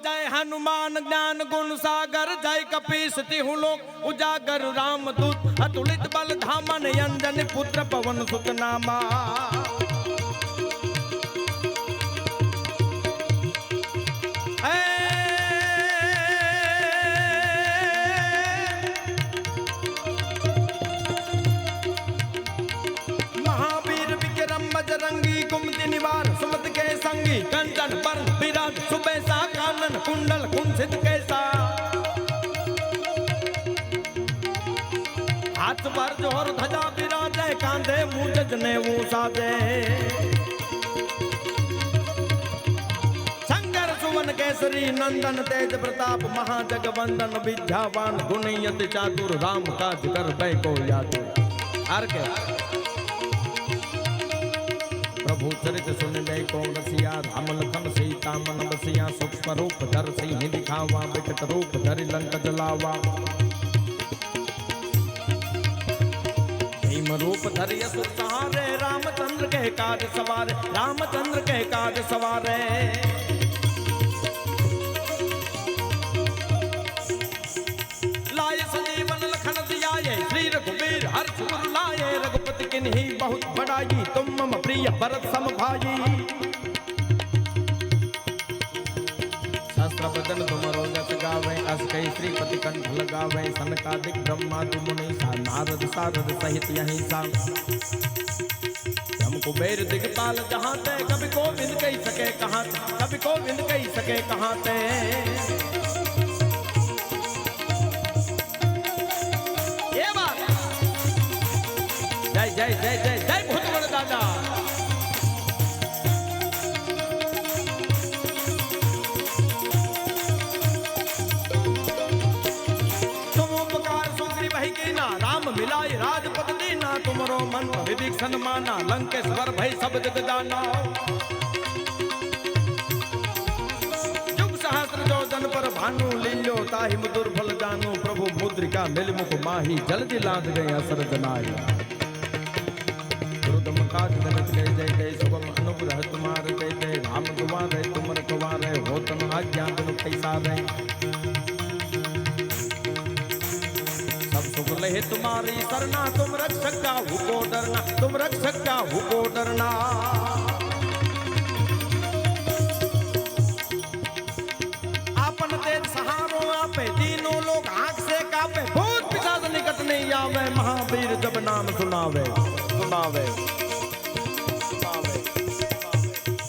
जय हनुमान ज्ञान गुण सागर जय कपीस तिहु लोक उजागर राम दूत अतुलित बल धामन अंजन पुत्र पवन सुत नामा। महावीर विक्रम बजरंगी कुमति निवार सुमति के संगी कंचन बरन विराट सुबेसा कानन कुंडल कुंसित कैसा। हाथ पर जोर ध्वजा विराजे कांधे मूंज जनेऊ साजे। शंकर सुवन केसरी नंदन तेज प्रताप महाजगवंदन विद्यावान गुणयति चातुर राम काज कर बै को यातुर। आर के प्रभु चरित सुन बै को रसिया राम लखन सीता मन बसिया। सूक्ष्म रूप धर सिंह दिखावा विकट रूप धरि लंक जलावा। भीम रूप धरि असुर सहारे रामचंद्र के काज सवारे रामचंद्र के काज सवारे। लाए संजीवन लखन दियाये श्री रघुवीर हर्ष उर लाए। रघुपति किन्हीं बहुत बड़ाई तुम मम प्रिय भरत सम भाई। सहस्त्र बदन तुमरो जस गावे अस कई श्रीपति कंठ लगावे। सनकादिक ब्रह्मादि मुनि सा नारद सारद सहित यहीं सा। हम कुबेर दिगपाल जहाँ ते कभी गोविंद कही सके कहाँ कभी गोविंद कही सके कहाँ ते। ये बात जय जय जय जय जय भूतगढ़ दादा। तुम उपकार सुग्रीव वही कीना राम मिलाई राजपद दीना। तुमरो मन विभीषण माना लंकेश्वर भई सब जग जाना। युग सहस्र जोजन पर भानु लील्यो ताहि मधुर फल जानु। प्रभु मुद्रिका मिल मुख माही जल्दी लाद गए असर जनाई। काज गलत गए जय जय सुगम अनुग्रह तुम्हारे जय जय। राम दुआरे तुम रखवारे हो तुम आज्ञा बिनु पैसारे। सब सुख लहे तुम्हारी सरना तुम रक्षक काहू को डरना तुम रक्षक काहू को डरना। आपन तेज सहारो आपे तीनों लोग आंख से कापे। भूत पिशाच निकट नहीं आवे महावीर जब नाम सुनावे सुनावे।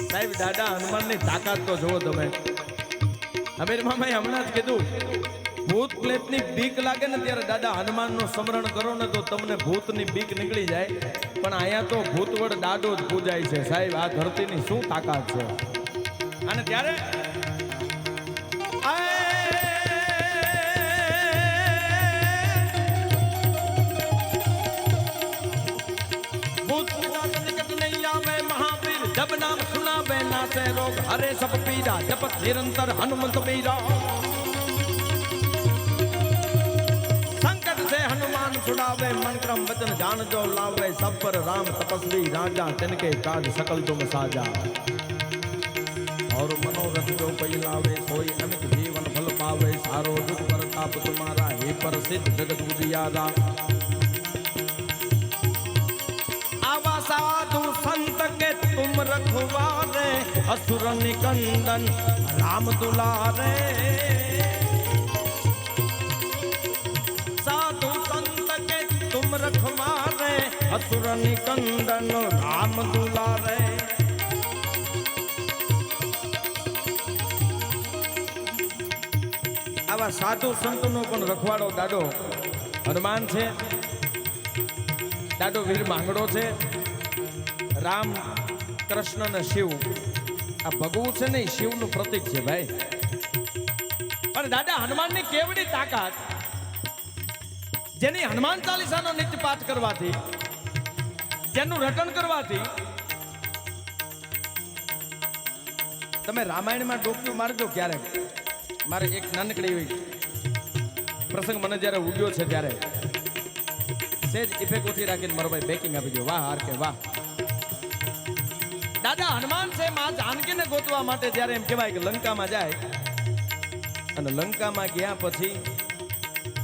साहेब दादा हनुमान ની તાકાત તો જોવો તમે। અમીર મામાએ હમણાં જ કીધું ભૂત પ્રેતની બીક લાગે ને ત્યારે દાદા હનુમાનનું સ્મરણ કરો ને તો તમને ભૂતની બીક નીકળી જાય। પણ અહીંયા તો ભૂતવડ દાદો જ પૂજાય છે સાહેબ। આ ધરતીની શું તાકાત છે। અને ત્યારે ભૂત पिशाच निकट नहीं आवे महावीर जब नाम सुनावे। नासे रोग हरे सब पीरा जपत निरंतर हनुमंत मीरा। संकट से हनुमान छुड़ावे मन क्रम वचन जान जो लावे। सब पर राम तपस्वी राजा तिनके काज सकल तुम साजा। और मनोरथ जो कोई लावे सोई अमित जीवन फल पावे। सारो जुग परताप तुम्हारा हे प्रसिद्ध जगत उजियारा। आवा साधु संत के तुम रखवारे असुर निकंदन राम दुलारे। साधु संत के तुम रखवारे असुर निकंदन राम दुलारे। आवा साधु संत नो पण रखवाड़ो दादो हनुमान छे। दादो वीर માંગડો છે। રામ કૃષ્ણ ને શિવ આ ભગવું છે ને શિવનું પ્રતીક છે ભાઈ। પણ દાદા હનુમાનની કેવડી તાકાત જેની હનુમાન ચાલીસાનો નિત્ય પાઠ કરવાથી જેનું રટન કરવાથી તમે રામાયણમાં ડોક્યું મારજો ક્યારેક। મારે એક નાનકડી પ્રસંગ મને જ્યારે ઉગ્યો છે ત્યારે સેજ ઇફેક્ટ ઓછી રાખીને મારો ભાઈ બેકિંગ આપી દો। વાહ આર કે વાહ। દાદા હનુમાન છે માં જાનકીને ગોતવા માટે જ્યારે એમ કહેવાય કે લંકામાં જાય અને લંકામાં ગયા પછી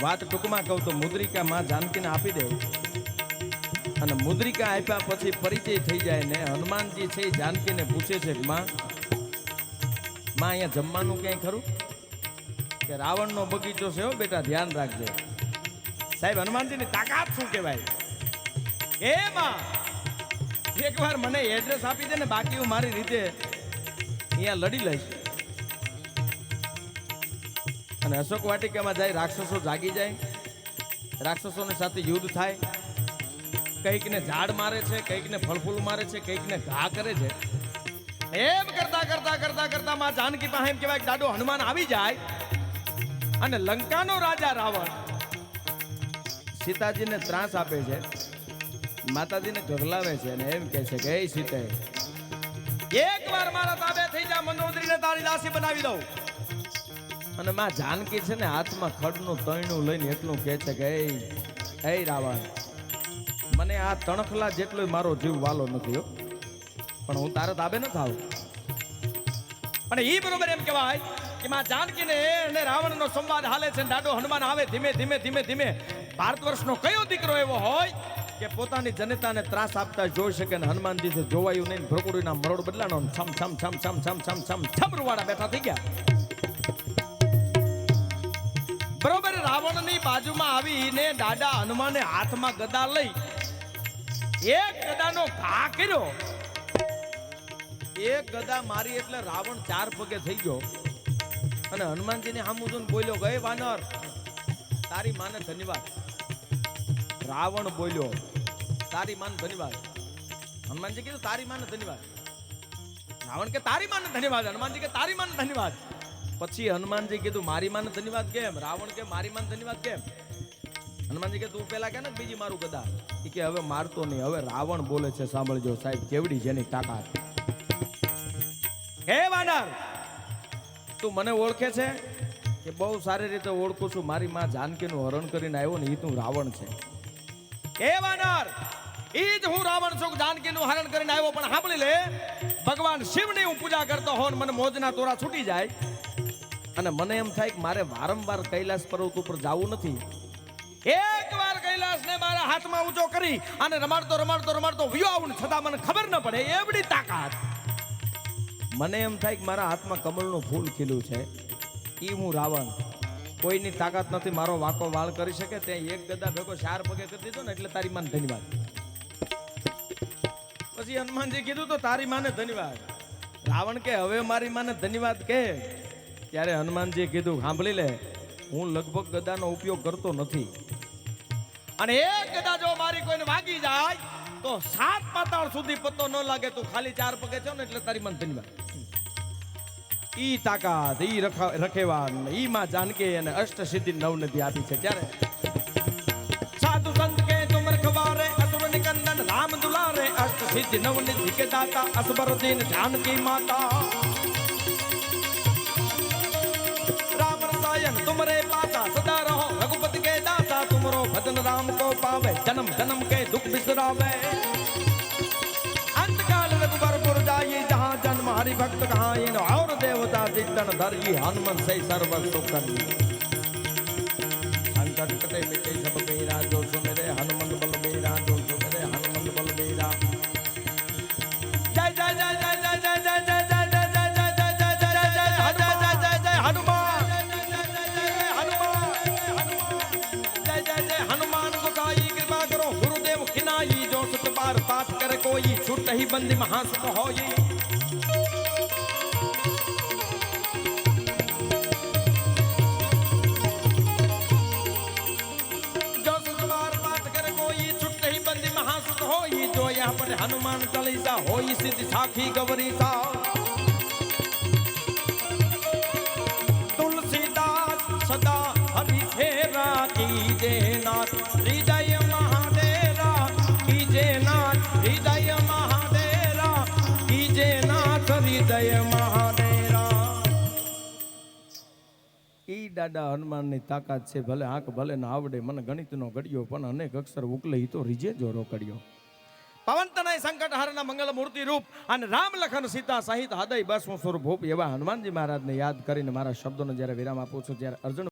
વાત ટૂંકમાં કહું તો મુદ્રિકા માં જાનકીને આપી દે અને મુદ્રિકા આપ્યા પછી પરિચય થઈ જાય ને હનુમાનજી છે જાનકીને પૂછે છે કે માં અહીંયા જમવાનું ક્યાંય ખરું કે રાવણનો બગીચો છે હો બેટા ધ્યાન રાખજે. સાહેબ હનુમાનજીની તાકાત શું કહેવાય એ માં એકવાર મને એડ્રેસ આપી દે ને બાકી હું મારી રીતે અહીંયા લડી લઈશ. અને અશોક વાટિકામાં જાય રાક્ષસો જાગી જાય રાક્ષસોની સાથે યુદ્ધ થાય કંઈકને ઝાડ મારે છે કંઈકને ફળફૂલ મારે છે કંઈકને ઘા કરે છે. એમ કરતા કરતા કરતા કરતા માં જાનકી પાસે એમ કહેવાય દાદો હનુમાન આવી જાય અને લંકાનો રાજા રાવણ સીતાજીને ત્રાસ આપે છે માતાજીને ગગલાવે છે અને એમ કહે છે કે એ સીતા એકવાર મારા તાબે થઈ જા મંદોદરીને તારી દાસી બનાવી દઉં. અને માં જાનકી છે ને હાથમાં ખડનું તણું લઈને એટલું કહે છે કે એ રાવણ મને આ તણખલા જેટલો મારો જીવ વાલો નથી હો પણ હું તારે તાબે ન થાવ. પણ ઈ બરોબર એમ કહેવાય કે માં જાનકીને અને રાવણનો સંવાદ હાલે છે દાડો હનુમાન આવે ધીમે ધીમે ધીમે ધીમે ભારત વર્ષનો કયો દીકરો એવો હોય કે પોતાની જનતાને ત્રાસ આપતા જોઈ શકે ને હનુમાનજી જોવાયું નહીં ભ્રકુડીના મરોડ બદલાનો છમ છમ છમ છમ છમ છમ છમ છમ રૂવાડા બેઠા થઈ ગયા. બરોબર રાવણની બાજુમાં આવીને દાદા હનુમાને હાથમાં ગદા લઈ એક ગદાનો ઘા કર્યો. એક ગદા મારી એટલે રાવણ 4 પગે થઈ ગયો અને હનુમાનજીને સામું જોઈને બોલ્યો ગયે વાનર તારી માને ધન્યવાદ. રાવણ બોલ્યો તારી માને ધન્યવાદ. હનુમાનજી કીધું તારી માને ધન્યવાદ. રાવણ કે તારી માને ધન્યવાદ. હનુમાનજી કે તારી માને ધન્યવાદ. પછી હનુમાનજી કીધું મારી માને ધન્યવાદ કેમ? રાવણ કે મારી માને ધન્યવાદ કેમ? હનુમાનજી કે તું પેલા કે ને બીજી મારું ગદા. એ કે હવે મારતો નહીં હવે રાવણ બોલે છે સાંભળજો સાહેબ કેવડી જેની તાકાત. હે વાનર તું મને ઓળખે છે કે બહુ સારી રીતે ઓળખું છું. મારી માં જાનકીનું હરણ કરીને આવ્યો ને એ તું રાવણ છે. હે વાનર ઈ જ હું રાવણ છું જાનકીનું હરણ કરીને આવ્યો. પણ સાંભળી લે ભગવાન શિવની હું પૂજા કરતો હોઉં મને મોજના તોરા છૂટી જાય અને મને એમ થાય કે મારે વારંવાર કૈલાસ પર્વત ઉપર જવું નથી. એકવાર કૈલાસને મારા હાથમાં ઊંચો કરી અને રમાડતો રમાડતો રમાડતો વિયો આવું છતાં મને ખબર ન પડે એવડી તાકાત. મને એમ થાય કે મારા હાથમાં કમળનું ફૂલ ખીલ્યું છે ઈ હું રાવણ. કોઈની તાકાત નથી મારો વાંકો વાળ કરી શકે. તે એક ગદા ભેગો 4 પગે કરી દીધો ને એટલે તારી માને ધન્યવાદ. પછી હનુમાનજી કીધું તો તારી માને ધન્યવાદ. રાવણ કે હવે મારી માને ધન્યવાદ કે. ત્યારે હનુમાનજીએ કીધું સાંભળી લે હું લગભગ ગદાનો ઉપયોગ કરતો નથી અને એક ગદા જો મારી કોઈને વાગી જાય તો 7 પાતાળ સુધી પત્તો ન લાગે. તું ખાલી 4 પગે છો ને એટલે તારી માને ધન્યવાદ. ઈ તાકાત ઈ રખેવાન ઈ માં જાનકી અને અષ્ટ સિદ્ધિ 9 નિધિ આપી છે. ત્યારે સાધુ સંત કે તુમ રખવારે અસુર નિકંદન રામ દુલારે અષ્ટ સિદ્ધિ 9 નિધિ કે દાતા અસબર દીન જાનકી माता. राम रसायन तुमरे पासा सदा रहो रघुपति के दासा तुमरो भजन राम को पावे जन्म जन्म के दुख बिसरावे. अंतकाल रघुबर जाई जहाँ जन्म हरि भक्त कहाई और देवता जितन धरी हनुमन से सर्व सुख करी. संकट कटे मिटे सब बेरा जो सुमेरे हनुमन बल बेरा जो सुमेरे हनुमन बल बेरा. जय जय जय जय जय जय जय जय जय जय जय जय जय जय जय जय जय हनुमान. जय जय जय हनुमान गोसाई कृपा करो गुरुदेव खिनाई जो सुत बार पाठ करे कोई छुट ही बंदी महासुख होई. जो सुत बार पाठ करे कोई छुट ही बंदी महासुख होई. जो यहाँ पर हनुमान चालीसा होई सिद्धि साखी गौरी सा. तुलसीदास सदा हरि सेवा कीजे नाथ हृदय महादेरा कीजे नाथ हृदय महादेरा कीजे नाथ हृदय महादेरा. ઈ દાદા હનુમાનની તાકાત છે. ભલે આંખ ભલે ના આવડે મને ગણિતનો ઘડિયો પણ અનેક અક્ષર ઉકલે ઈ તો રીજે જોરો કર્યો. પવન તનય સંકટહારના મંગલ મૂર્તિ રૂપ અને રામ લખન સીતા સહિત હૃદય બસ સ્વરૂપ એવા હનુમાનજી મહારાજને યાદ કરીને મારા શબ્દોને જ્યારે વિરામ આપું છું ત્યારે અર્જુન